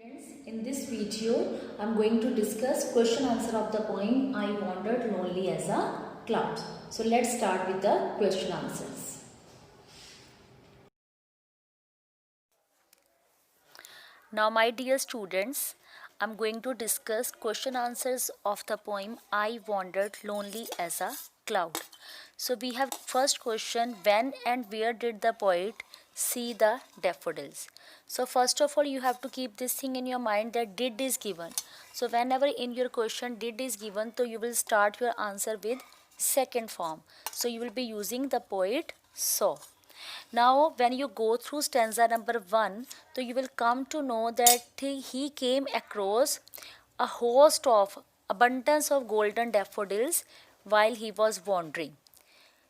In this video, I'm going to discuss question answer of the poem I Wandered Lonely as a Cloud. So let's start with the question answers. Now, my dear students, I'm going to discuss question answers of the poem I Wandered Lonely as a Cloud. So we have first question, when and where did the poet see the daffodils? So first of all, you have to keep this thing in your mind that did is given. So whenever in your question did is given, so you will start your answer with second form. So you will be using the poet saw. Now, when you go through stanza number 1, so you will come to know that he came across a host of abundance of golden daffodils while he was wandering.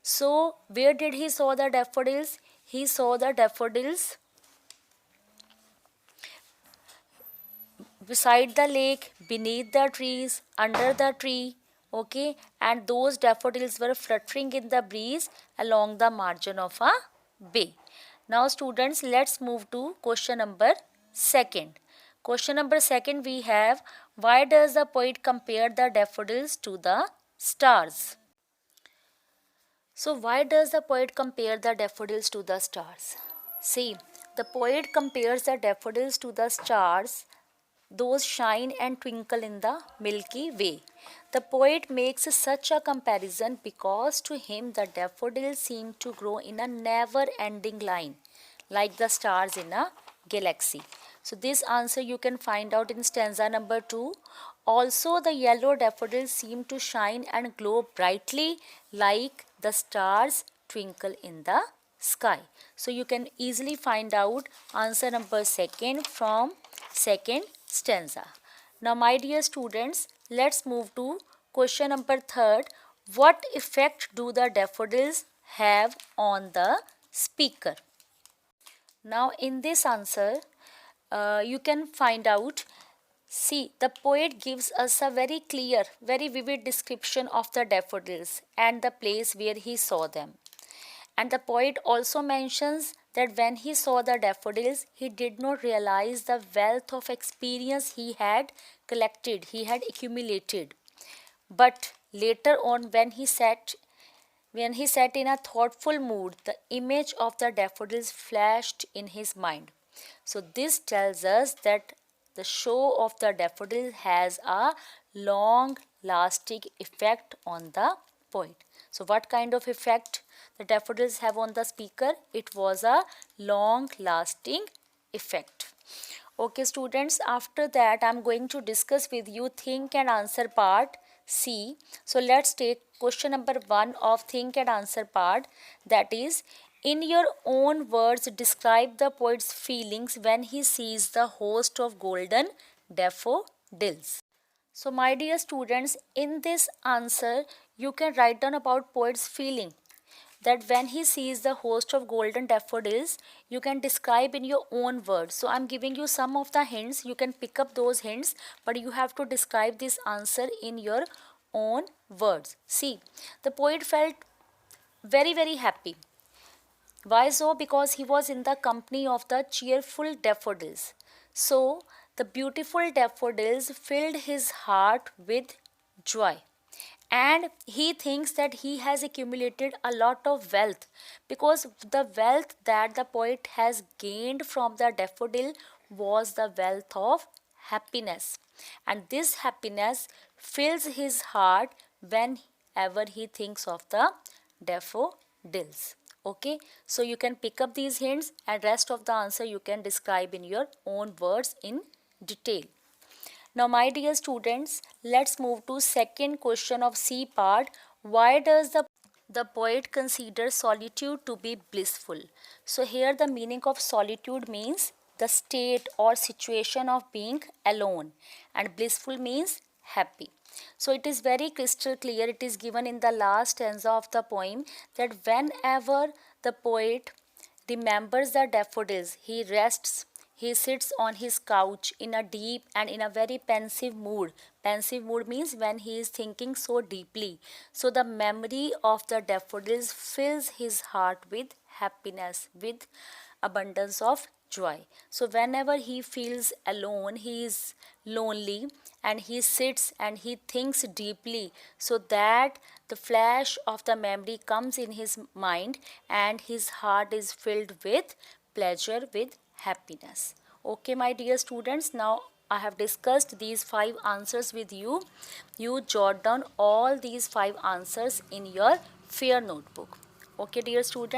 So, where did he saw the daffodils? He saw the daffodils beside the lake, beneath the trees, under the tree, okay, and those daffodils were fluttering in the breeze along the margin of a bay. Now students, let's move to question number 2. Question number 2 we have, why does the poet compare the daffodils to the stars? So why does the poet compare the daffodils to the stars? See, the poet compares the daffodils to the stars, those shine and twinkle in the Milky Way. The poet makes such a comparison because to him the daffodils seem to grow in a never-ending line, like the stars in a galaxy. So this answer you can find out in stanza number 2. Also the yellow daffodils seem to shine and glow brightly like the stars twinkle in the sky. So you can easily find out answer number 2 from second stanza. Now my dear students, let's move to question number 3. What effect do the daffodils have on the speaker? Now in this answer, you can find out, see, the poet gives us a very clear, very vivid description of the daffodils and the place where he saw them. And the poet also mentions that when he saw the daffodils, he did not realize the wealth of experience he had collected, he had accumulated. But later on, when he sat in a thoughtful mood, the image of the daffodils flashed in his mind. So this tells us that the show of the daffodil has a long lasting effect on the poet. So what kind of effect the daffodils have on the speaker? It was a long lasting effect. Okay students, after that I am going to discuss with you think and answer part C. So let's take question number 1 of think and answer part, that is, in your own words describe the poet's feelings when he sees the host of golden daffodils. So my dear students, in this answer you can write down about poet's feeling, that when he sees the host of golden daffodils, you can describe in your own words. So I'm giving you some of the hints, you can pick up those hints, but you have to describe this answer in your own words. See, the poet felt very happy. Why so? Because he was in the company of the cheerful daffodils. So the beautiful daffodils filled his heart with joy, and he thinks that he has accumulated a lot of wealth, because the wealth that the poet has gained from the daffodil was the wealth of happiness, and this happiness fills his heart whenever he thinks of the daffodils. Okay, so you can pick up these hints and rest of the answer you can describe in your own words in detail. Now my dear students, let's move to second question of C part. Why does the poet consider solitude to be blissful? So here the meaning of solitude means the state or situation of being alone, and blissful means happy. So it is very crystal clear, it is given in the last stanza of the poem, that whenever the poet remembers the daffodils, he rests, he sits on his couch in a deep and in a very pensive mood. Pensive mood means when he is thinking so deeply. So the memory of the daffodils fills his heart with happiness, with abundance of joy. So whenever he feels alone, he is lonely, and he sits and he thinks deeply, so that the flash of the memory comes in his mind and his heart is filled with pleasure, with happiness. Okay, my dear students, now I have discussed these 5 answers with you. You jot down all these 5 answers in your fair notebook. Okay, dear students.